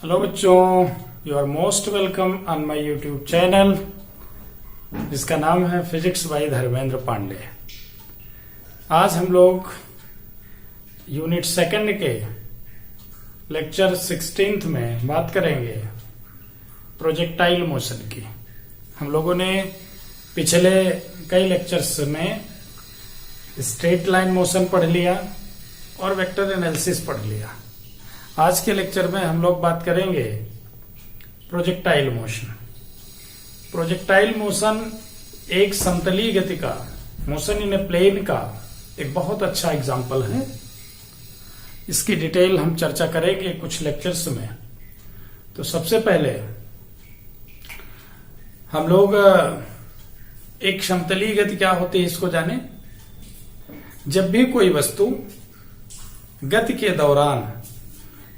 Hello बच्चों, you are most welcome on my YouTube channel जिसका नाम है फिजिक्स बाय धर्मेंद्र पांडे। आज हम लोग यूनिट सेकंड के लेक्चर 16 में बात करेंगे प्रोजेक्टाइल मोशन की। हम लोगों ने पिछले कई लेक्चर्स में स्ट्रेट लाइन मोशन पढ़ लिया और वेक्टर एनालिसिस पढ़ लिया। आज के लेक्चर में हम लोग बात करेंगे प्रोजेक्टाइल मोशन। प्रोजेक्टाइल मोशन एक समतलीय गति का, मोशन इन ए प्लेन का एक बहुत अच्छा एग्जाम्पल है। इसकी डिटेल हम चर्चा करेंगे कुछ लेक्चर्स में। तो सबसे पहले हम लोग एक समतलीय गति क्या होती है इसको जाने। जब भी कोई वस्तु गति के दौरान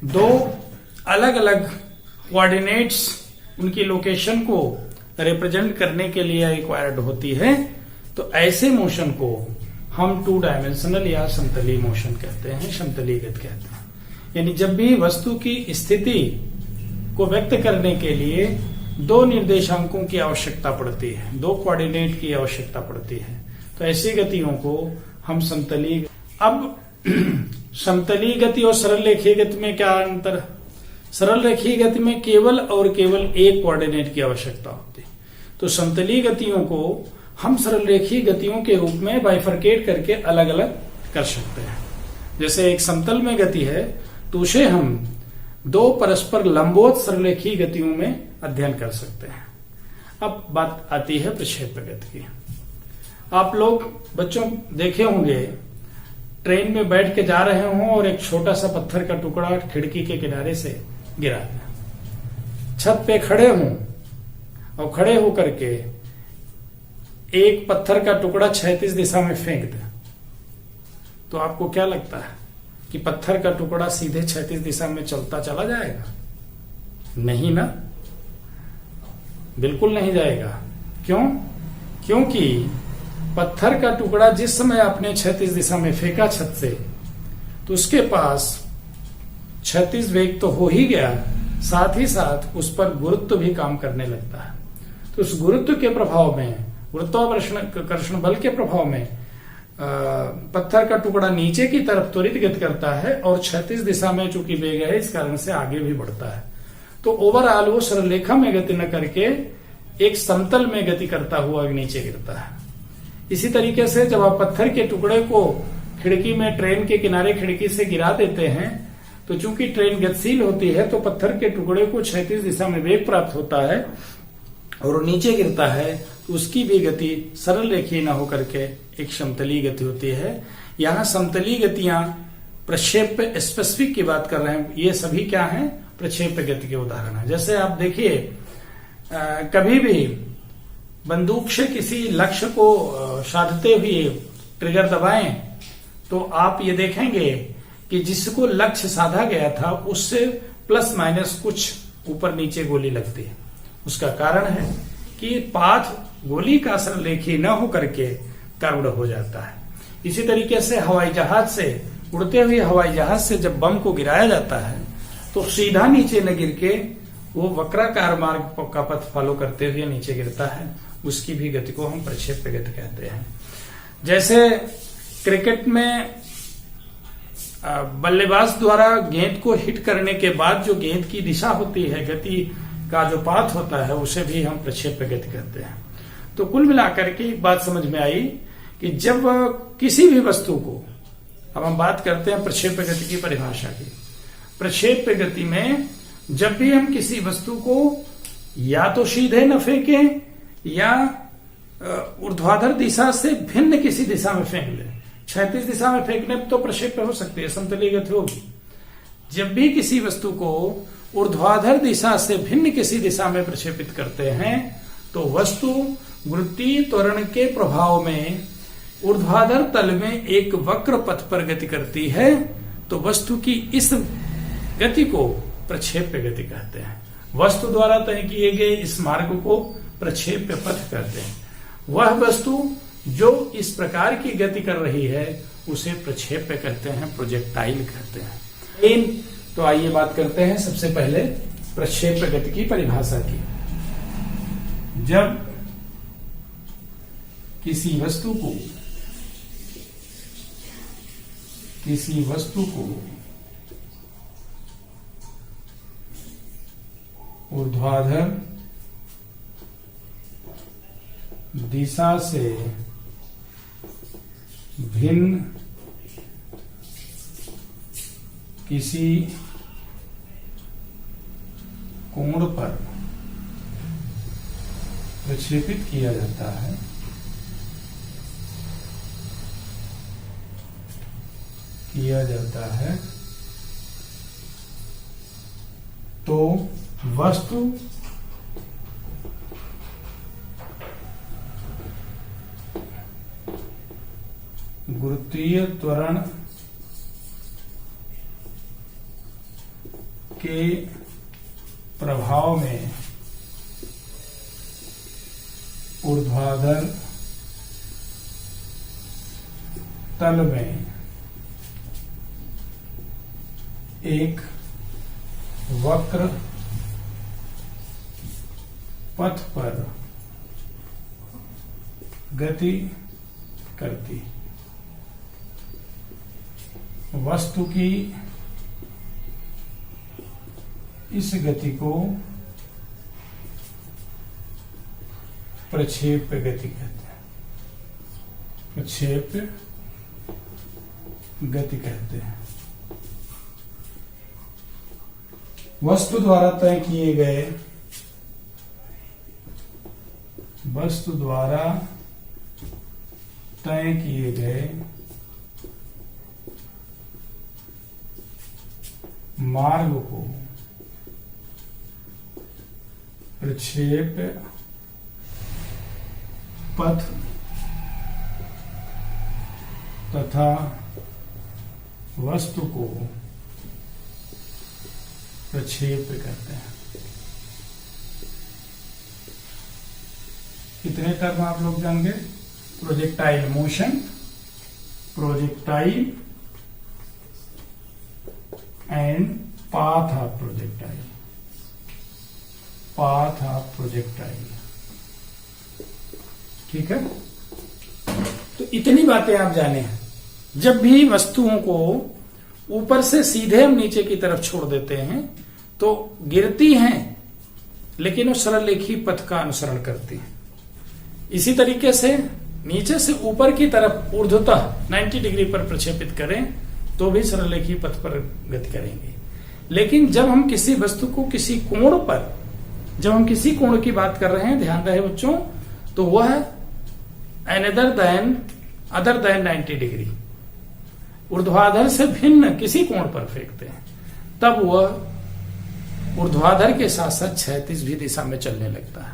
दो अलग अलग कोऑर्डिनेट्स उनकी लोकेशन को रिप्रेजेंट करने के लिए रिक्वायर्ड होती है, तो ऐसे मोशन को हम टू डायमेंशनल या समतलीय मोशन कहते हैं, समतलीय गति कहते हैं। यानी जब भी वस्तु की स्थिति को व्यक्त करने के लिए दो निर्देशांकों की आवश्यकता पड़ती है, दो कोऑर्डिनेट की आवश्यकता पड़ती है, तो ऐसी गतियों को हम समतलीय। अब समतलीय गति और सरल रेखीय गति में क्या अंतर? सरल रेखीय गति में केवल और केवल एक कोऑर्डिनेट की आवश्यकता होती है। तो समतलीय गतियों को हम सरल रेखीय गतियों के रूप में बाइफरकेट करके अलग अलग कर सकते हैं। जैसे एक समतल में गति है तो उसे हम दो परस्पर लंबवत सरल रेखीय गतियों में अध्ययन कर सकते हैं। अब बात आती है प्रक्षेप्य गति की। आप लोग बच्चों देखे होंगे ट्रेन में बैठ के जा रहे हों और एक छोटा सा पत्थर का टुकड़ा खिड़की के किनारे से गिरा गया। छत पे खड़े हों और खड़े होकर के एक पत्थर का टुकड़ा 36 दिशा में फेंक दे, तो आपको क्या लगता है कि पत्थर का टुकड़ा सीधे 36 दिशा में चलता चला जाएगा? नहीं ना, बिल्कुल नहीं जाएगा। क्यों? क्योंकि पत्थर का टुकड़ा जिस समय आपने 36 दिशा में फेंका छत से, तो उसके पास 36 वेग तो हो ही गया, साथ ही साथ उस पर गुरुत्व भी काम करने लगता है। तो उस गुरुत्व के प्रभाव में, गुरुत्वाकर्षण बल के प्रभाव में पत्थर का टुकड़ा नीचे की तरफ त्वरित गति करता है और 36 दिशा में चूंकि वेग है इस कारण से आगे भी बढ़ता है। तो ओवरऑल वो सरल रेखा में गति न करके एक समतल में गति करता हुआ नीचे गिरता है। इसी तरीके से जब आप पत्थर के टुकड़े को खिड़की में, ट्रेन के किनारे खिड़की से गिरा देते हैं, तो चूंकि ट्रेन गतिशील होती है तो पत्थर के टुकड़े को 36 दिशा में वेग प्राप्त होता है और वो नीचे गिरता है, तो उसकी भी गति सरल रेखीय न होकर के एक समतलीय गति होती है। यहाँ समतलीय गतियां प्रक्षेप्य स्पेसिफिक की बात कर रहे हैं, ये सभी क्या हैं? प्रक्षेप्य गति के उदाहरण है। जैसे आप देखिए कभी भी बंदूक से किसी लक्ष्य को साधते हुए ट्रिगर दबाएं तो आप ये देखेंगे कि जिसको लक्ष्य साधा गया था उससे प्लस माइनस कुछ ऊपर नीचे गोली लगती है। उसका कारण है कि पाथ गोली का सरल रेखीय न होकर के कर्व्ड हो जाता है। इसी तरीके से हवाई जहाज से, उड़ते हुए हवाई जहाज से जब बम को गिराया जाता है तो सीधा नीचे न गिर के वो वक्राकार मार्ग का पथ फॉलो करते हुए नीचे गिरता है, उसकी भी गति को हम प्रक्षेप्य गति कहते हैं। जैसे क्रिकेट में बल्लेबाज द्वारा गेंद को हिट करने के बाद जो गेंद की दिशा होती है, गति का जो पाथ होता है, उसे भी हम प्रक्षेप्य गति कहते हैं। तो कुल मिलाकर के एक बात समझ में आई कि जब किसी भी वस्तु को, अब हम बात करते हैं प्रक्षेप्य गति की परिभाषा की। प्रक्षेप्य गति में जब भी हम किसी वस्तु को या तो सीधे न फेंकें या ऊर्ध्वाधर दिशा से भिन्न किसी दिशा में फेंक ले। 36 दिशा में फेंकने तो प्रक्षेप्य हो सकती है, समतलीय गति होगी। जब भी किसी वस्तु को ऊर्ध्वाधर दिशा से भिन्न किसी दिशा में प्रक्षेपित करते हैं तो वस्तु गुरुत्वीय त्वरण के प्रभाव में ऊर्ध्वाधर तल में एक वक्र पथ पर गति करती है, तो वस्तु की इस गति को प्रक्षेप्य गति कहते हैं। वस्तु द्वारा तय किए गए इस मार्ग को प्रक्षेप्य पथ कहते हैं। वह वस्तु जो इस प्रकार की गति कर रही है उसे प्रक्षेप्य कहते हैं, प्रोजेक्टाइल कहते हैं। तो आइए बात करते हैं सबसे पहले प्रक्षेप गति की परिभाषा की। जब किसी वस्तु को ऊर्ध्वाधर दिशा से भिन्न किसी कोण पर प्रक्षेपित किया जाता है तो वस्तु गुरुत्वीय त्वरण के प्रभाव में ऊर्ध्वाधर तल में एक वक्र पथ पर गति करती। वस्तु की इस गति को प्रक्षेप गति कहते हैं। प्रक्षेप गति कहते हैं। वस्तु द्वारा तय किए गए मार्ग को प्रक्षेप पथ तथा वस्तु को प्रक्षेप कहते हैं। कितने टर्म आप लोग जान गए? Projectile motion, projectile and path of projectile. Path of projectile, ठीक है। तो इतनी बातें आप जाने हैं। जब भी वस्तुओं को ऊपर से सीधे हम नीचे की तरफ छोड़ देते हैं तो गिरती हैं, लेकिन वो सरल रेखी पथ का अनुसरण करती हैं। इसी तरीके से नीचे से ऊपर की तरफ ऊर्ध्वतः 90 डिग्री पर प्रक्षेपित करें तो भी सरल रेखी पथ पर गति करेंगे। लेकिन जब हम किसी वस्तु को किसी कोण पर, जब हम किसी कोण की बात कर रहे हैं, ध्यान रहे बच्चों, तो वह अदर देन 90 डिग्री, ऊर्ध्वाधर से भिन्न किसी कोण पर फेंकते हैं, तब वह ऊर्ध्वाधर के साथ साथ क्षैतिज भी दिशा में चलने लगता है।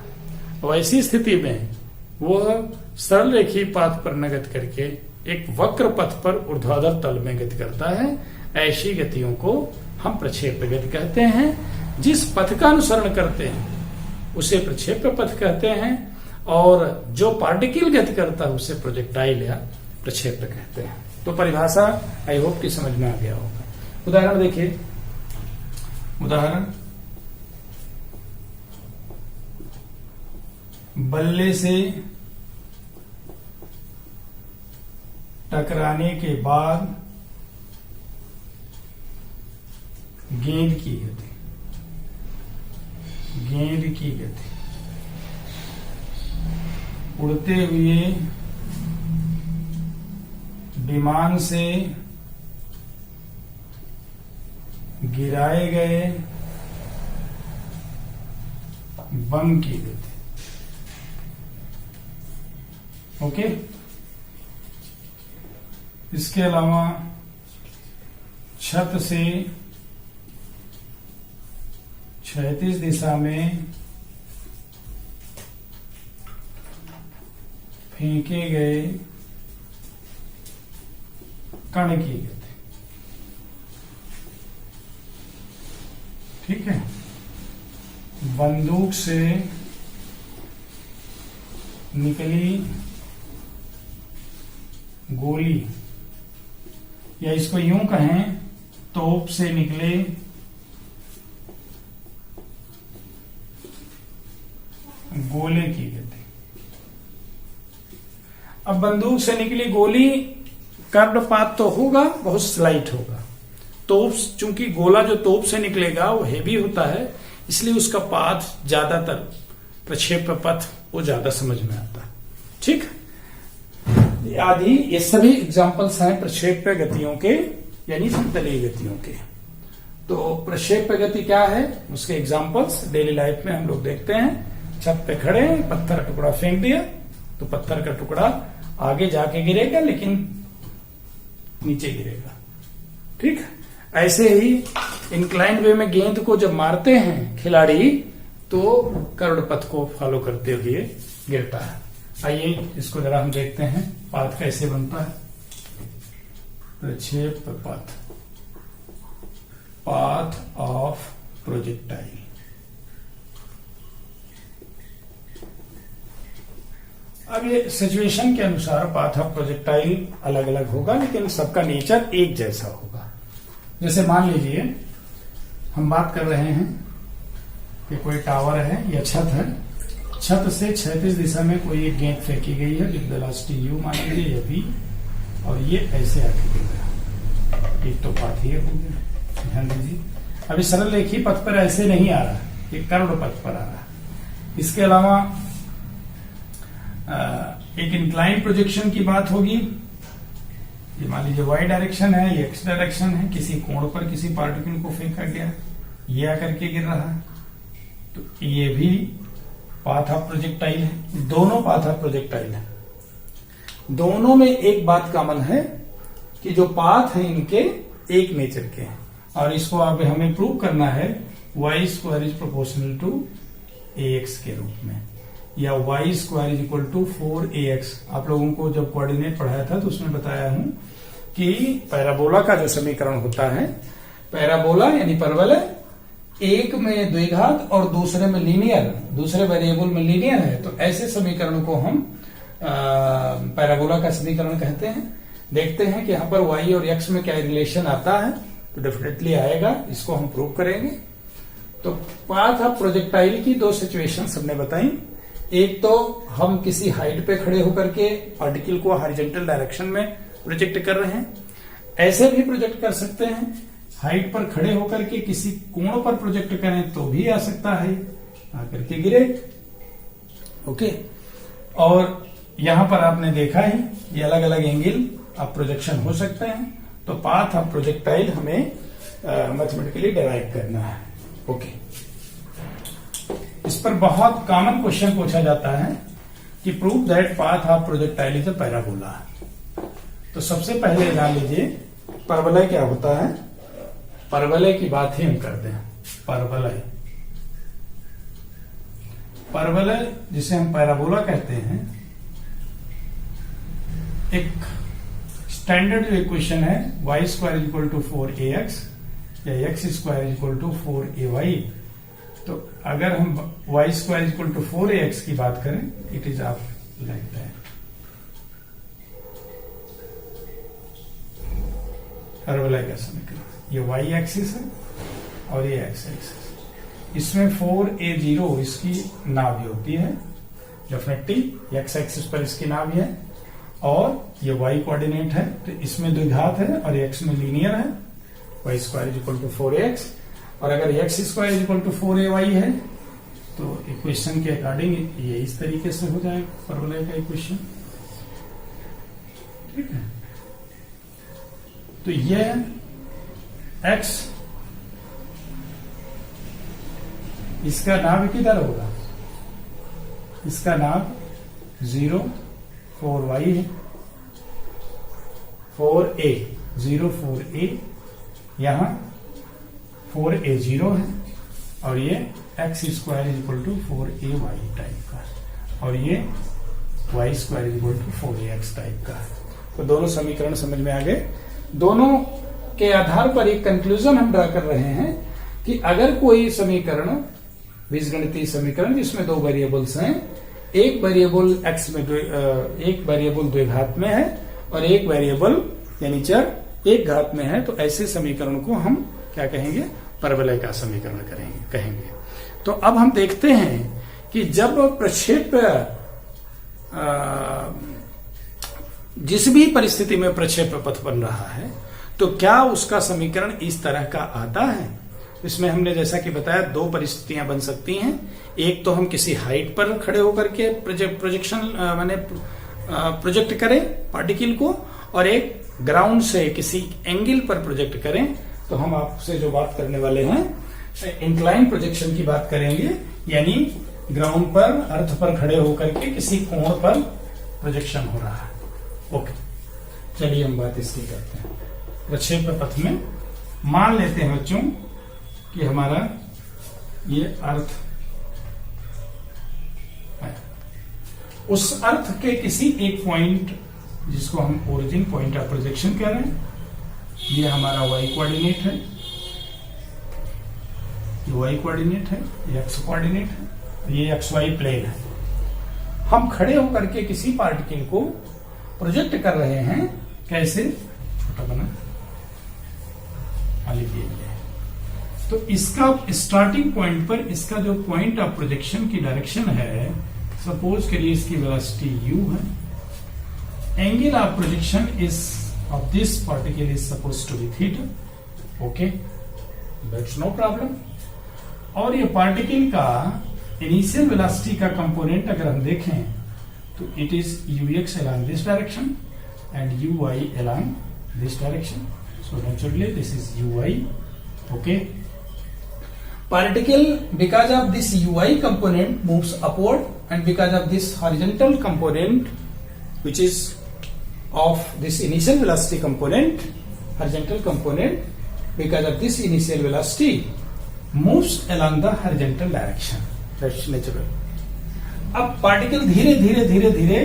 और ऐसी स्थिति में वह सरल रेखीय पाथ पर न गति करके एक वक्र पथ पर ऊर्ध्वाधर तल में गति करता है। ऐसी गतियों को हम प्रक्षेप गति कहते हैं। जिस पथ का अनुसरण करते हैं उसे प्रक्षेप पथ कहते हैं, और जो पार्टिकल गति करता है उसे प्रोजेक्टाइल या प्रक्षेप कहते हैं। तो परिभाषा आई होप कि समझ में आ गया होगा। उदाहरण देखिए, उदाहरण बल्ले से टकराने के बाद गेंद की गति, गेंद की गति उड़ते हुए विमान से गिराए गए बम की गति। ओके, इसके अलावा छत से क्षैतिज दिशा में फेंके गए कण की गति, ठीक है। बंदूक से निकली गोली, या इसको यूं कहें, तोप से निकले गोले की गति। अब बंदूक से निकली गोली कर्व्ड पाथ तो होगा, बहुत स्लाइट होगा। तोप, चूंकि गोला जो तोप से निकलेगा वो हेवी होता है, इसलिए उसका पाथ ज्यादातर प्रक्षेप पथ वो ज्यादा समझ में आता है। ठीक, आदि ये सभी एग्जाम्पल्स हैं प्रक्षेप्य गतियों के, यानी समतलीय गतियों के। तो प्रक्षेप्य गति क्या है, उसके एग्जाम्पल्स डेली लाइफ में हम लोग देखते हैं। छत पे खड़े हैं, पत्थर का टुकड़ा फेंक दिया तो पत्थर का टुकड़ा आगे जाके गिरेगा लेकिन नीचे गिरेगा। ठीक, ऐसे ही इंक्लाइंड वे में गेंद को जब मारते हैं खिलाड़ी तो कर्व्ड पथ को फॉलो करते हुए गिरता है। आइए इसको जरा हम देखते हैं पाथ कैसे बनता है। प्रक्षेप पथ, पाथ ऑफ प्रोजेक्टाइल। अब ये सिचुएशन के अनुसार पाथ ऑफ प्रोजेक्टाइल अलग अलग होगा, लेकिन सबका नेचर एक जैसा होगा। जैसे मान लीजिए हम बात कर रहे हैं कि कोई टावर है या छत है, छत से क्षैतिज दिशा में कोई एक गेंद फेंकी गई है विद वेलोसिटी u मान लीजिए या v, और ये ऐसे आके गिर रहा। एक तो पाथ ये हो गया, ध्यान दीजिए। अभी सरल रेखीय पथ पर ऐसे नहीं आ रहा, ये कर्व्ड पथ पर आ रहा। इसके अलावा एक इंक्लाइन प्रोजेक्शन की बात होगी। ये मान लीजिए y डायरेक्शन है, ये x डायरेक्शन है, किसी कोण पर किसी पार्टिकल को फेंका गया, ये आकर के गिर रहा है, तो ये भी पाथ ऑफ प्रोजेक्टाइल है। दोनों पाथ ऑफ प्रोजेक्टाइल है। दोनों में एक बात कॉमन है कि जो पाथ है इनके एक नेचर के हैं, और इसको अब हमें प्रूव करना है y square is proportional to ax के रूप में, या y square is equal to 4ax। आप लोगों को जब कोऑर्डिनेट पढ़ाया था तो उसमें बताया हूं कि पैराबोला का जो समीकरण होता है, पैराबोला यानी परवलय, एक में द्विघात और दूसरे में लीनियर, दूसरे वेरिएबल में लीनियर है, तो ऐसे समीकरण को हम पैराबोला का समीकरण कहते हैं। देखते हैं कि यहाँ पर y और x में क्या रिलेशन आता है, तो डेफिनेटली आएगा, इसको हम प्रूव करेंगे। तो पाथ ऑफ प्रोजेक्टाइल की दो सिचुएशंस हमने बताई। एक तो हम किसी हाइट पे खड़े होकर के पार्टिकल को हॉरिजॉन्टल डायरेक्शन में प्रोजेक्ट कर रहे हैं, ऐसे भी प्रोजेक्ट कर सकते हैं। हाइट पर खड़े होकर के किसी कोण पर प्रोजेक्ट करें तो भी आ सकता है, आकर के गिरे। ओके, और यहां पर आपने देखा ही ये अलग अलग एंगल ऑफ प्रोजेक्शन हो सकते हैं। तो पाथ ऑफ प्रोजेक्टाइल हमें मैथमेटिकली डिराइव करना है। ओके, इस पर बहुत कॉमन क्वेश्चन पूछा जाता है कि prove that path of projectile is a parabola. तो सबसे पहले जान लीजिए परवलय क्या होता है। परवलय की बात ही हम करते हैं। परवलय, परवलय जिसे हम पैराबोला कहते हैं, एक स्टैंडर्ड जो इक्वेशन है y square is equal to 4ax या x square is equal to 4ay। तो अगर हम y square is equal to 4ax की बात करें, इट इज आप लाइक दैट। परवलय का समीकरण, ये y एक्सिस है और ये x एक्सिस। इसमें 4a0 इसकी नाभि होती है, डेफिनेटली x एक्सिस पर इसकी नाभि है, और ये y कोऑर्डिनेट है, तो इसमें द्विघात है और x में लीनियर है, y square is equal to 4ax। और अगर x square is equal to 4ay है तो इक्वेशन के अकॉर्डिंग ये इस तरीके से हो जाएगा परवलय का इक्वेशन। ठीक है, तो ये x, इसका नाभ किधर होगा, इसका नाभ 0 4y है, 4a 0 4a, यहां 4a0 है, और ये x square is equal to 4ay type का, और ये y square is equal to 4ax type का। तो दोनों समीकरण समझ में आ गए। दोनों के आधार पर एक कंक्लूजन हम ड्रा कर रहे हैं कि अगर कोई समीकरण, बीजगणितीय समीकरण जिसमें दो वेरिएबल्स हैं, एक वेरिएबल x में एक वेरिएबल द्विघात में है और एक वेरिएबल यानी चर एक घात में है, तो ऐसे समीकरण को हम क्या कहेंगे, परवलय का समीकरण कहेंगे। तो अब हम देखते हैं कि जब प्रक्षेप जिस भी परिस्थिति में प्रक्षेप पथ बन रहा है तो क्या उसका समीकरण इस तरह का आता है। इसमें हमने जैसा कि बताया दो परिस्थितियां बन सकती हैं। एक तो हम किसी हाइट पर खड़े होकर के प्रोजेक्शन माने प्रोजेक्ट करें पार्टिकल को, और एक ग्राउंड से किसी एंगल पर प्रोजेक्ट करें। तो हम आपसे जो बात करने वाले हैं इंक्लाइन प्रोजेक्शन की बात करेंगे, यानी ग्राउंड पर अर्थ पर खड़े होकर के किसी कोण पर प्रोजेक्शन हो रहा है। ओके, चलिए हम बात इसकी करते हैं। प्रक्षेप पथ में मान लेते हैं बच्चों कि हमारा ये अर्थ है, उस अर्थ के किसी एक पॉइंट जिसको हम ओरिजिन पॉइंट ऑफ प्रोजेक्शन कह रहे हैं, ये हमारा वाई कोऑर्डिनेट है, ये वाई कोऑर्डिनेट है, ये एक्स कोऑर्डिनेट है, ये एक्स वाई प्लेन है। हम खड़े होकर के किसी पार्टिकल को प्रोजेक्ट कर रहे हैं, कैसे, छोटा बना तो इसका स्टार्टिंग पॉइंट पर इसका जो पॉइंट ऑफ प्रोजेक्शन की डायरेक्शन है, सपोज करिए इसकी वेलोसिटी u है, angle of projection is of this particle is suppose to be theta. Okay, that's no problem. और ये पार्टिकल का इनिशियल वेलोसिटी का कंपोनेंट अगर हम देखें तो it is ux along this direction and uy along this direction. So naturally this is uy. Okay. Particle, because of this ui component moves upward, and because of this horizontal component which is of this initial velocity component, horizontal component, because of this initial velocity moves along the horizontal direction. That's natural. अब particle धीरे धीरे धीरे धीरे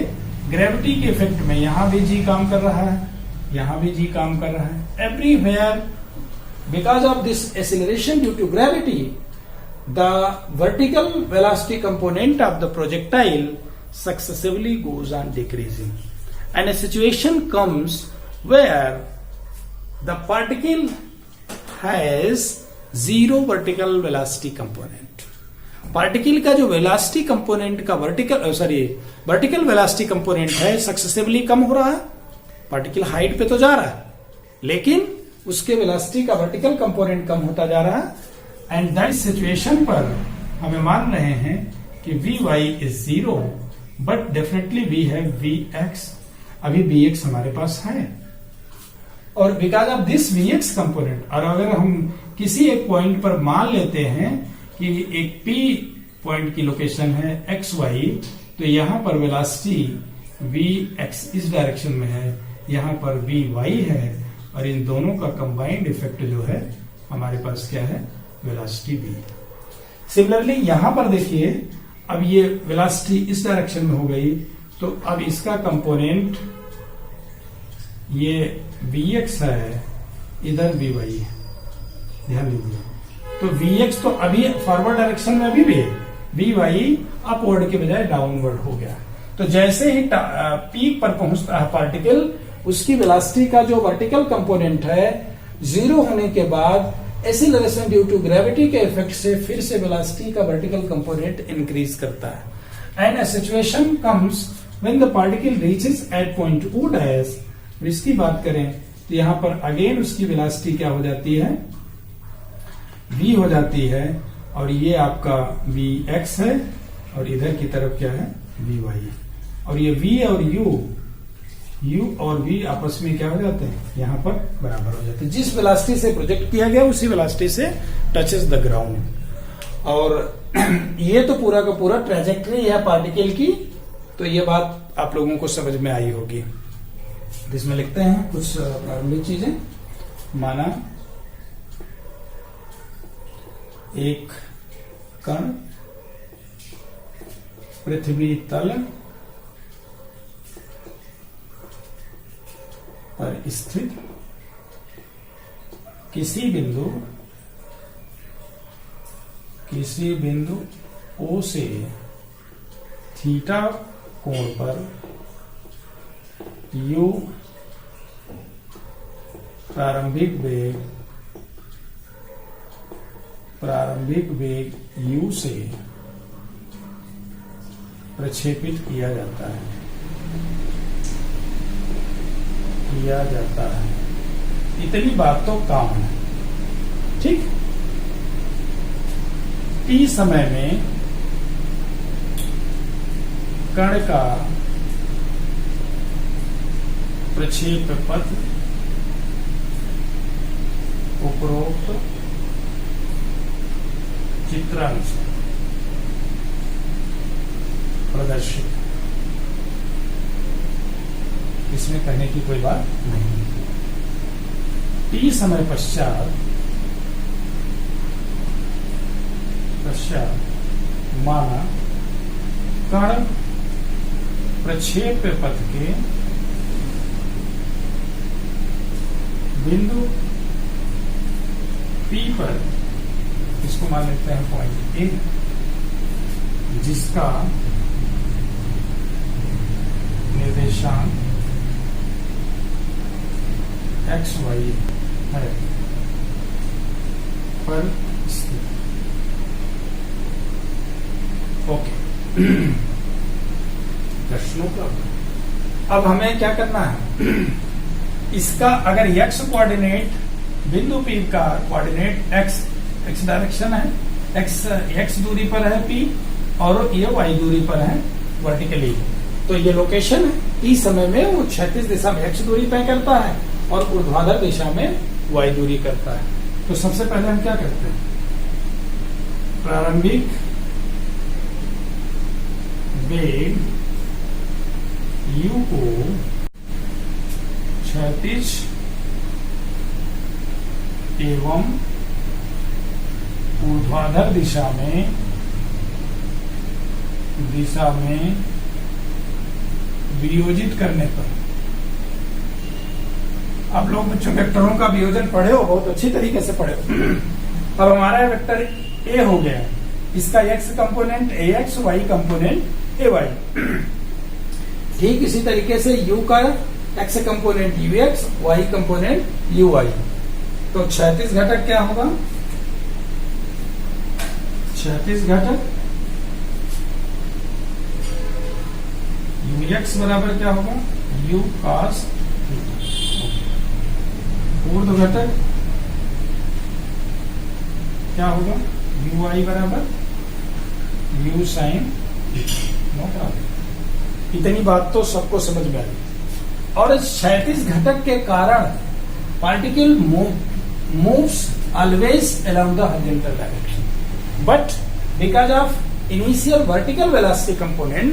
gravity के effect में यहां भी जी काम कर रहा है, यहां भी जी काम कर रहा है, everywhere because of this acceleration due to gravity, the vertical velocity component of the projectile successively goes on decreasing, and a situation comes where the particle has zero vertical velocity component. Particle का जो velocity component का vertical velocity component है successively कम हो रहा है। Particle height पे तो जा रहा है लेकिन उसके वेलोसिटी का वर्टिकल कंपोनेंट कम होता जा रहा है। एंड दैट सिचुएशन पर हमें मान रहे हैं कि V Y is 0, but definitely we have V X, अभी वी एक्स हमारे पास है। और because of this V X component, और अगर हम किसी एक पॉइंट पर मान लेते हैं कि एक पी पॉइंट की लोकेशन है एक्स वाई, तो यहां पर वेलोसिटी वी एक्स इस डायरेक्शन में है, यहां पर वी वाई है, और इन दोनों का कंबाइंड इफेक्ट जो है हमारे पास क्या है, वेलोसिटी v। सिमिलरली यहां पर देखिए, अब ये वेलोसिटी इस डायरेक्शन में हो गई, तो अब इसका कंपोनेंट ये vx है, इधर vy है, ध्यान दीजिए। तो vx तो अभी फॉरवर्ड डायरेक्शन में अभी भी है, vy अपवर्ड के बजाय डाउनवर्ड हो गया। तो जैसे ही पीक पर पहुंचता है पार्टिकल, उसकी वेलोसिटी का जो वर्टिकल कंपोनेंट है 0 होने के बाद एक्सीलरेशन ड्यू टू ग्रेविटी के इफेक्ट से फिर से वेलोसिटी का वर्टिकल कंपोनेंट इंक्रीज करता है। And a situation comes when the particle reaches at point o dash. इसकी बात करें तो यहां पर अगेन उसकी वेलोसिटी क्या हो जाती है, v हो जाती है, और ये आपका vx है, और इधर की तरफ क्या है, vy है। और ये v और u और v आपस में क्या हो जाते हैं, यहां पर बराबर हो जाते हैं। जिस वेलोसिटी से प्रोजेक्ट किया गया उसी वेलोसिटी से टचेस द ग्राउंड। और ये तो पूरा का पूरा ट्रेजेक्टरी है पार्टिकल की, तो ये बात आप लोगों को समझ में आई होगी। इसमें लिखते हैं कुछ प्रारंभिक चीजें। माना एक कण पृथ्वी तल पर स्थित किसी बिंदु O से थीटा कोण पर u प्रारंभिक वेग u से प्रक्षेपित किया जाता है। इतनी बात तो काम है, ठीक। टी समय में कण का प्रक्षेप पथ उपरोक्त चित्रानुसार प्रदर्शित। इसमें कहने की कोई बात नहीं। टी समय पश्चात माना कण प्रक्षेप पथ के बिंदु P पर, इसको मान लेते हैं पॉइंट ए, जिसका निर्देशांक एक्स वाई है, पर स्थित। ओके। प्रश्नों का अब हमें क्या करना है, इसका अगर x कोऑर्डिनेट बिंदु P का कोऑर्डिनेट x डायरेक्शन है, x दूरी पर है P और ये y दूरी पर है वर्टिकली, तो ये लोकेशन है। T समय में वो क्षैतिज दिशा में x दूरी तय करता है और ऊर्ध्वाधर दिशा में y दूरी करता है। तो सबसे पहले हम क्या करते हैं, प्रारंभिक वेग u को क्षैतिज एवं ऊर्ध्वाधर दिशा में वियोजित करने पर, आप लोग बच्चों वेक्टरों का वियोजन पढ़े हो, बहुत अच्छी तरीके से पढ़े हो। अब हमारा वेक्टर ए हो गया, इसका x component ax, y component ay। ठीक इसी तरीके से u का x component ux, y component uy। तो क्षैतिज घटक क्या होगा, क्षैतिज घटक ux बराबर क्या होगा, u cos थीटा। ऊर्ध्व घटक क्या होगा, uy बराबर u sin थीटा। इतनी बात तो सबको समझ में आई। और इस क्षैतिज घटक के कारण particle moves always along the horizontal direction, but because of initial vertical velocity component,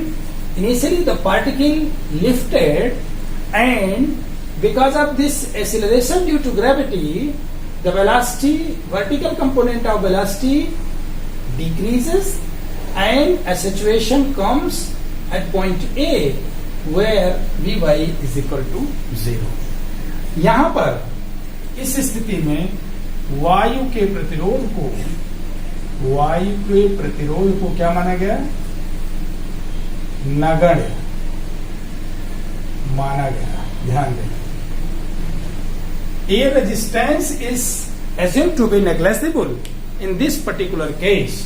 initially the particle lifted, and because of this acceleration due to gravity, the velocity, vertical component of velocity decreases, and a situation comes at point A where Vy is equal to 0। यहां पर इस स्थिति में वायु के प्रतिरोध को क्या माना गया, नगण्य माना गया। ध्यान दें, A resistance is assumed to be negligible in this particular case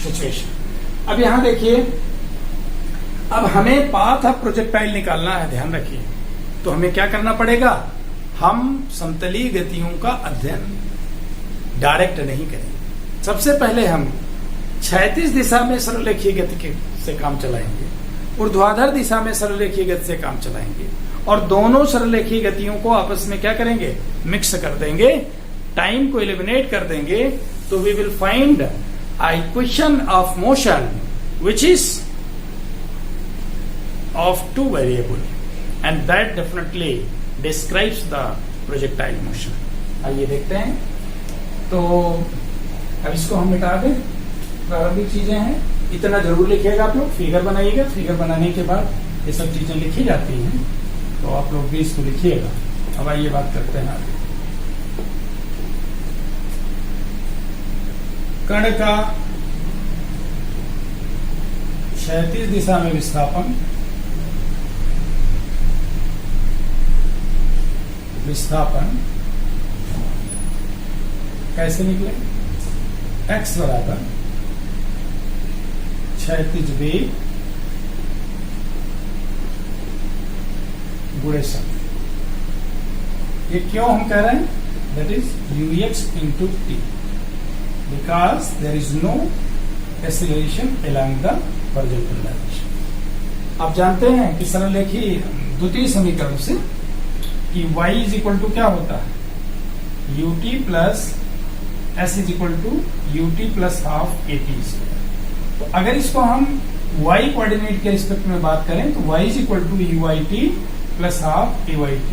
situation। अब यहां देखिए, अब हमें पाथ ऑफ प्रोजेक्टाइल निकालना है, ध्यान रखिए। तो हमें क्या करना पड़ेगा, हम समतलीय गतियों का अध्ययन डायरेक्ट नहीं करेंगे। सबसे पहले हम क्षैतिज दिशा में सरलरेखीय गति से काम चलाएंगे, ऊर्ध्वाधर दिशा में सरलरेखीय गति से काम चलाएंगे, और दोनों सरलरेखीय गतियों को आपस में क्या करेंगे, मिक्स कर देंगे, टाइम को एलिमिनेट कर देंगे। तो we will find a equation of motion which is of two variable, and that definitely describes the projectile motion। आइए देखते हैं। तो अब इसको हम मिटा दें, प्रारंभिक चीजें हैं, इतना जरूर लिखिएगा। आप लोग फिगर बनाइएगा, फिगर बनाने के बाद ये सब चीजें लिखी जाती हैं, तो आप लोग भी इसको लिखिएगा। अब आइए बात करते हैं आगे। कण का क्षैतिज दिशा में विस्थापन कैसे निकले, x बराबर क्षैतिज वेग गुणे समय। ये क्यों हम कह रहे हैं? That is ux into T, because there is no acceleration along the horizontal direction. आप जानते हैं कि सरलरेखी द्वितीय समीकरण से कि y इज इक्वल टू क्या होता है? ut plus s is equal to ut plus half at square. तो अगर इसको हम y कोऑर्डिनेट के रिस्पेक्ट में बात करें तो y is equal to uit plus half ayt,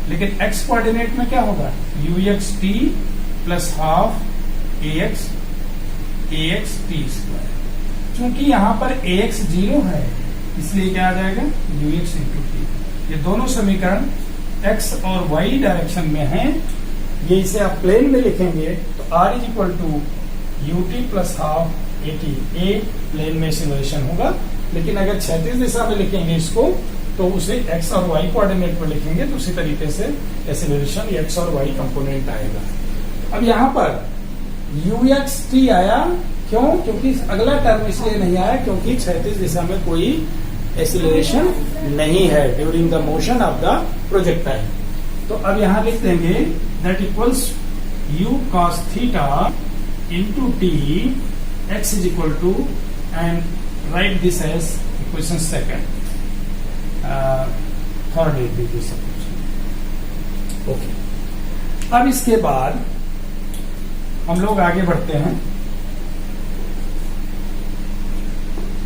लेकिन x कोऑर्डिनेट में क्या होगा? uxt plus half ax t square. चूंकि यहां पर ax 0 है इसलिए क्या आ जाएगा? ux into T. ये दोनों समीकरण x और y डायरेक्शन में हैं। ये इसे आप प्लेन में लिखेंगे तो r is equal to ut plus half at, a plane में एक्सीलरेशन होगा। लेकिन अगर क्षैतिज दिशा में लिखेंगे इसको तो उसे x और y कोऑर्डिनेट पर लिखेंगे तो उसी तरीके से एक्सीलरेशन x और y कंपोनेंट आएगा। अब यहाँ पर uxt आया, क्यों? क्योंकि अगला टर्म इसलिए नहीं आया क्योंकि क्षैतिज दिशा में कोई एक्सीलरेशन नहीं है during the motion of the projectile. तो अब यहां लिख देंगे that equals u cos theta into T x is equal to, and write this as equation second, third degree suppose. Okay, अब इसके बाद हम लोग आगे बढ़ते हैं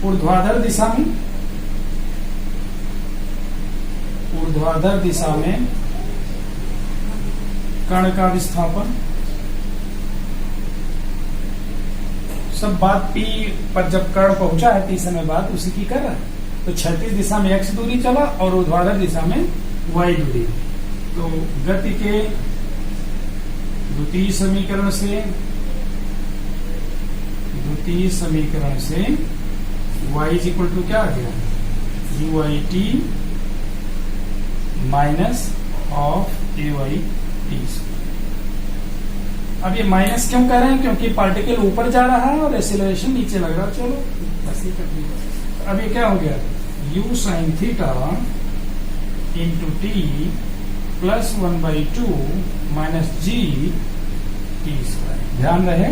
ऊर्ध्वाधर दिशा में। ऊर्ध्वाधर दिशा में कण का विस्थापन, सब बात P पर जब कण पहुंचा है T समय बाद उसी की कर रहा है। तो क्षैतिज दिशा में x दूरी चला और ऊर्ध्वाधर दिशा में y दूरी। तो गति के द्वितीय समीकरण से y इज इक्वल टू क्या आ गया? uit minus of ayt। अब ये माइनस क्यों कर रहे हैं? क्योंकि पार्टिकल ऊपर जा रहा है और एक्सीलरेशन नीचे लग रहा है। चलो बस ही कर दिया। अब ये क्या हो गया? u sine theta into T plus 1/2 minus G T square. ध्यान रहे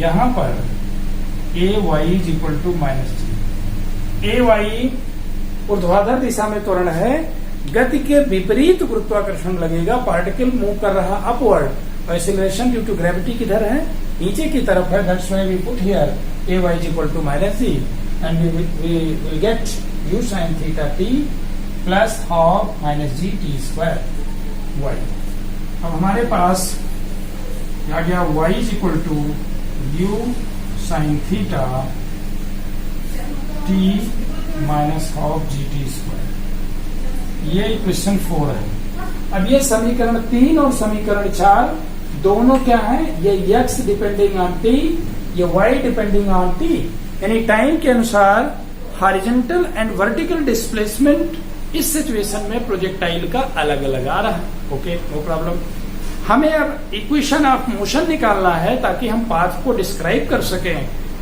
यहां पर ay is equal to minus G. ay ऊर्ध्वाधर दिशा में त्वरण है, गति के विपरीत गुरुत्वाकर्षण लगेगा, पार्टिकल मूव कर रहा upward, acceleration due to gravity किधर है? नीचे की तरफ है। That's why we put here ay is equal to minus G and we will get u sin theta t plus half minus G T square y। अब हमारे पास आ गया y is equal to u sin theta t minus half G T square. ये equation 4 है। अब ये समीकरण 3 और समीकरण 4 दोनों क्या है? ये x डिपेंडिंग ऑन t, ये y डिपेंडिंग ऑन t, यानी टाइम के अनुसार हॉरिजॉन्टल एंड वर्टिकल डिस्प्लेसमेंट इस सिचुएशन में प्रोजेक्टाइल का अलग अलग आ रहा है। Okay, no problem. हमें अब इक्वेशन ऑफ मोशन निकालना है ताकि हम पाथ को डिस्क्राइब कर सकें,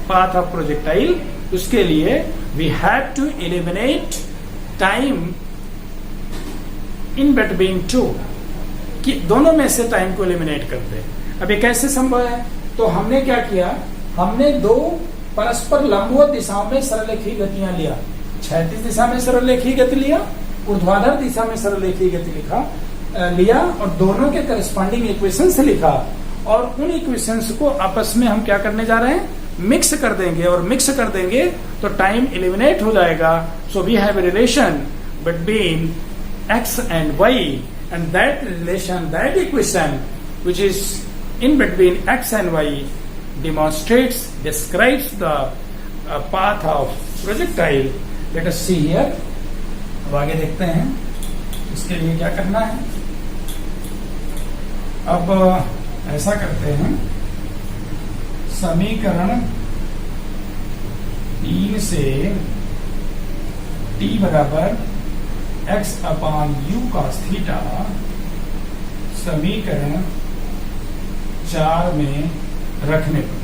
पाथ ऑफ प्रोजेक्टाइल। उसके लिए we have to eliminate time in between two, कि दोनों में से टाइम को एलिमिनेट करते हैं। अब ये कैसे संभव है? तो हमने क्या किया? हमने दो परस्पर लंबवत दिशाओं में सरलरेखीय गतियां लिया। क्षैतिज दिशा में सरलरेखीय गति लिया, ऊर्ध्वाधर दिशा में सरलरेखीय गति लिया और दोनों के करस्पॉन्डिंग इक्वेशंस लिखा। और उन इक्वेशंस को आपस में हम क्या करने जा रहे हैं? मिक्स कर देंगे, और मिक्स कर देंगे तो टाइम एलिमिनेट हो जाएगा। So we have a relation between x and y, and that relation, that equation which is in between x and y describes the path of projectile. Let us see here. अब आगे देखते हैं इसके लिए क्या करना है। अब ऐसा करते हैं, समीकरण 3 से t बराबर x अपान u cos थीटा समीकरण 4 में रखने पर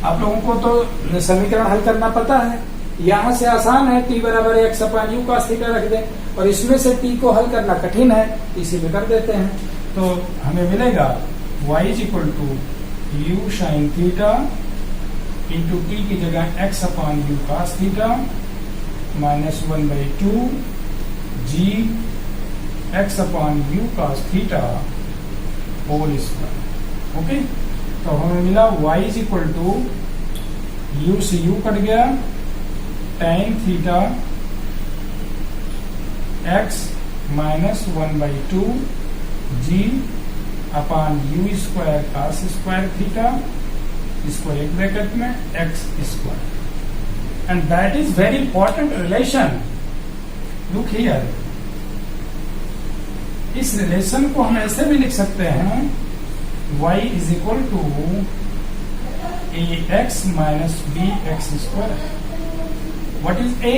आप लोगों को तो समीकरण हल करना पता है, यहां से आसान है, t बराबर x upon U cos theta रख दें, और इसमें से t को हल करना कठिन है, इसीलिए कर देते हैं। तो हमें मिलेगा y is equal to U sine theta into T की जगह x upon U cos theta minus 1/2 G x upon U cos theta whole square. Okay, तो हमें मिला y is equal to U से यू कट गया, tan theta x minus 1/2 G upon U square cos square theta, इसको एक bracket में x square. And that is very important relation. Look here, इस relation को हम ऐसे भी लिख सकते हैं y is equal to ax minus bx square. What is a?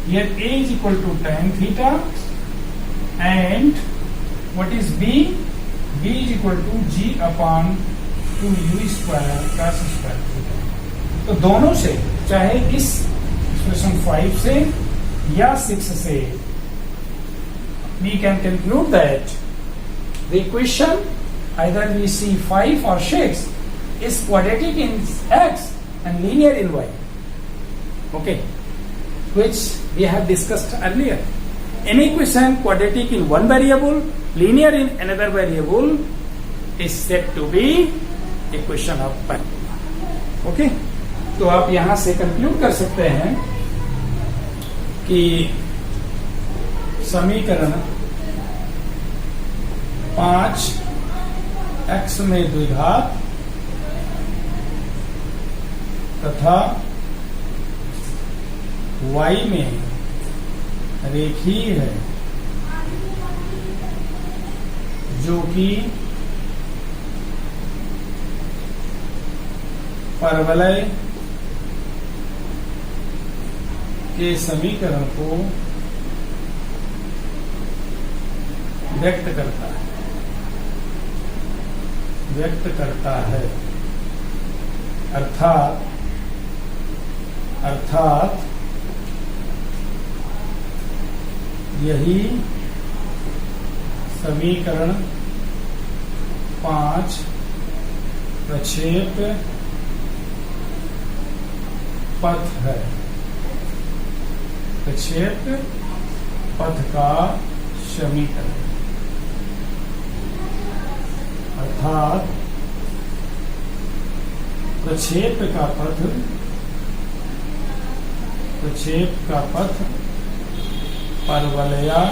Here a is equal to tan theta, and what is b? b is equal to g upon 2u square cos square theta। तो दोनों से, चाहे इस expression 5 से या 6 से, we can conclude that the equation either we see 5 or 6 is quadratic in x and linear in y. Okay, which we have discussed earlier. Any equation quadratic in one variable, linear in another variable is said to be equation of parabola. Okay, तो आप यहां से conclude कर सकते हैं कि समीकरण 5 x में द्विघात तथा y में रेखीय है, जो कि परवलय के समीकरण को व्यक्त करता है, अर्थात यही समीकरण 5 प्रक्षेप पथ है, प्रक्षेप पथ का समीकरण, अर्थात प्रक्षेप का पथ परवलयाकार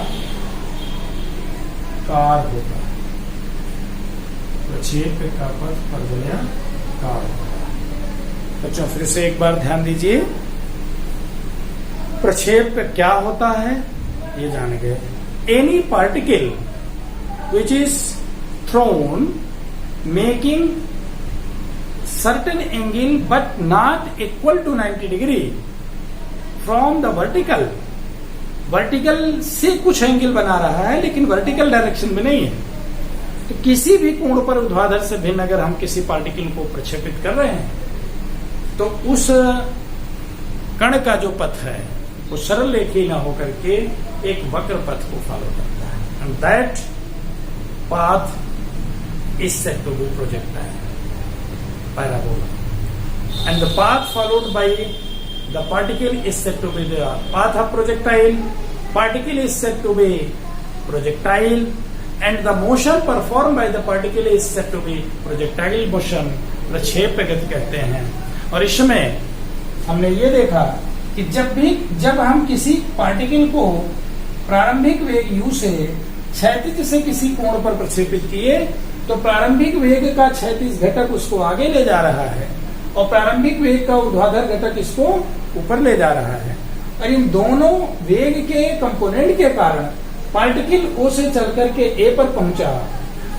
होगा, प्रक्षेप का पथ परवलयाकार होगा। बच्चों फिर से एक बार ध्यान दीजिए, प्रक्षेप क्या होता है ये जान गए। Any particle which is throne making certain angle but not equal to 90 degree from the vertical से कुछ एंगल बना रहा है लेकिन वर्टिकल डायरेक्शन में नहीं है। तो किसी भी कोण पर ऊर्ध्वाधर से भिन्न अगर हम किसी पार्टिकल को प्रक्षेपित कर रहे हैं तो उस कण का जो पथ है वो सरल रेखीय न होकर के एक वक्र पथ को फॉलो करता है, and that path is said to be projectile parabola, and the path followed by the particle is said to be the path of projectile. Particle is said to be projectile, and the motion performed by the particle is said to be projectile motion, प्रक्षेप गति कहते हैं। और इसमें हमने ये देखा कि जब हम किसी पार्टिकल को प्रारंभिक वेग u से क्षैतिज से किसी कोण पर प्रक्षेपित किए तो प्रारंभिक वेग का क्षैतिज घटक उसको आगे ले जा रहा है और प्रारंभिक वेग का ऊर्ध्वाधर घटक इसको ऊपर ले जा रहा है, और इन दोनों वेग के कंपोनेंट के कारण पार्टिकल ओ से चल करके ए पर पहुंचा,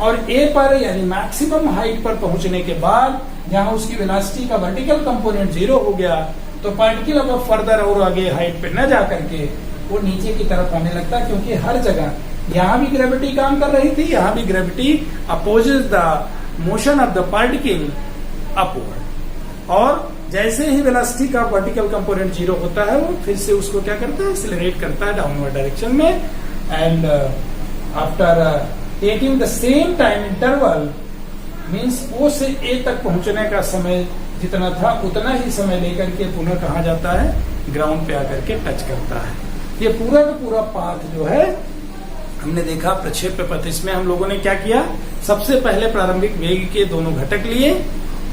और ए पर यानी मैक्सिमम हाइट पर पहुंचने के बाद जहां उसकी वेलोसिटी का वर्टिकल कंपोनेंट 0 हो गया तो पार्टिकल अब फर्दर और आगे हाइट पे न जा करके वो नीचे की तरफ आने लगता, क्योंकि हर जगह यहां भी ग्रेविटी काम कर रही थी, यहां भी gravity opposes the motion of the particle upward. और जैसे ही वेलोसिटी का वर्टिकल कंपोनेंट 0 होता है वो फिर से उसको क्या करता है, एक्सेलरेट करता है डाउनवर्ड डायरेक्शन में। And after taking the same time interval means O से ए तक पहुंचने का समय जितना था उतना ही समय लेकर के पुनः कहा जाता है, ग्राउंड पे आकर के टच करता है। ये पूरा का पूरा पाथ जो है हमने देखा प्रक्षेप्य पथ। इसमें हम लोगों ने क्या किया, सबसे पहले प्रारंभिक वेग के दोनों घटक लिए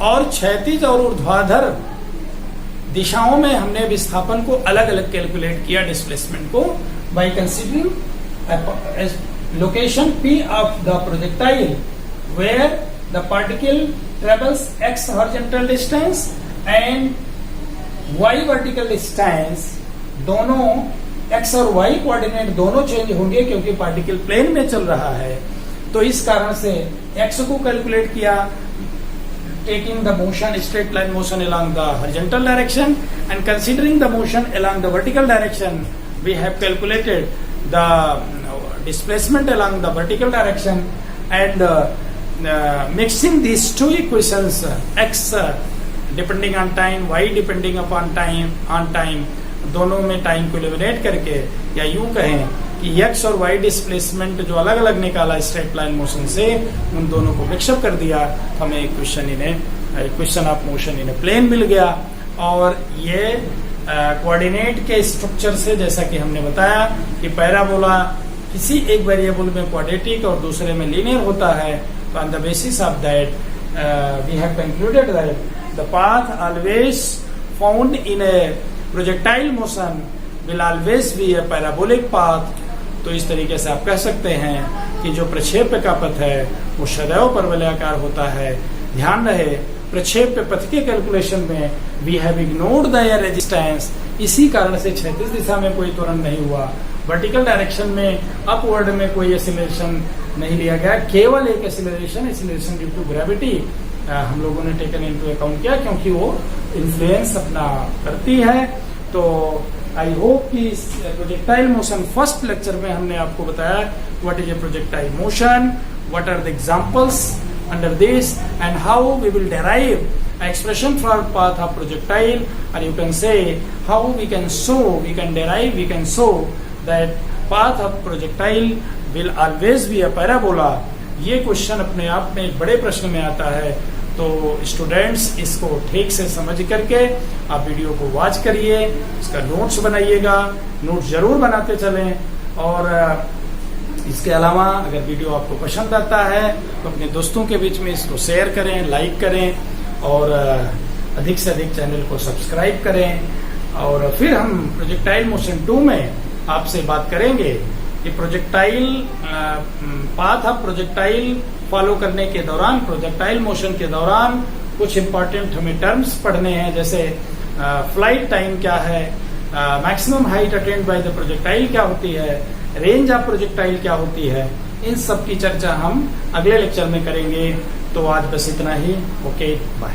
और क्षैतिज और ऊर्ध्वाधर दिशाओं में हमने विस्थापन को अलग अलग कैलकुलेट किया, डिस्प्लेसमेंट को, by considering location P of the projectile where the particle travels x horizontal distance and y vertical distance. दोनों x और y कोऑर्डिनेट दोनों चेंज होंगे क्योंकि पार्टिकल प्लेन में चल रहा है। तो इस कारण से x को कैलकुलेट किया taking the motion straight line motion along the horizontal direction and considering the motion along the vertical direction we have calculated the displacement along the vertical direction and mixing these two equations x depending on time, y depending upon time दोनों में time को eliminate करके, या यूं कहें कि x और y displacement जो अलग अलग निकाला स्ट्रेट लाइन मोशन से, उन दोनों को मिक्सअप कर दिया, हमें equation of motion in plane मिल गया। और ये कोऑर्डिनेट के स्ट्रक्चर से, जैसा कि हमने बताया कि पैराबोला किसी एक वेरिएबल में क्वाड्रेटिक और दूसरे में लीनियर होता है, तो on the basis of that we have concluded that the path always found in a projectile motion will always be a parabolic path. तो इस तरीके से आप कह सकते हैं कि जो प्रक्षेप्य का पथ है वो सदैव परवलयाकार होता है। ध्यान रहे, प्रक्षेप्य पथ के कैलकुलेशन में we have ignored the air resistance, इसी कारण से क्षैतिज दिशा में कोई त्वरण नहीं हुआ, वर्टिकल डायरेक्शन में अपवर्ड में कोई एक्सीलरेशन नहीं लिया गया, केवल एक एक्सीलरेशन ड्यू टू ग्रेविटी हम लोगों ने टेकन इनटू अकाउंट किया, क्योंकि वो इन्फ्लुएंस अपना करती है। तो आई होप कि इस प्रोजेक्टाइल मोशन फर्स्ट लेक्चर में हमने आपको बताया what is a projectile motion, what are the examples under this and how we will derive expression for path of projectile, or you can say how we can show that path of projectile will always be a parabola। ये question अपने आप में एक बड़े प्रश्न में आता है, तो स्टूडेंट्स इसको ठीक से समझ करके आप वीडियो को वॉच करिए, इसका नोट्स बनाइएगा, नोट्स जरूर बनाते चलें। और इसके अलावा अगर वीडियो आपको पसंद आता है तो अपने दोस्तों के बीच में इसको शेयर करें, लाइक करें और अधिक से अधिक चैनल को सब्सक्राइब करें। और फिर हम प्रोजेक्टाइल मोशन 2 में आपसे बात करेंगे कि projectile path of projectile follow करने के दौरान, प्रोजेक्टाइल मोशन के दौरान कुछ इंपॉर्टेंट हमें टर्म्स पढ़ने हैं, जैसे फ्लाइट टाइम क्या है, maximum height attend by the projectile क्या होती है, रेंज ऑफ प्रोजेक्टाइल क्या होती है। इन सब की चर्चा हम अगले लेक्चर में करेंगे। तो आज बस इतना ही। Okay, bye.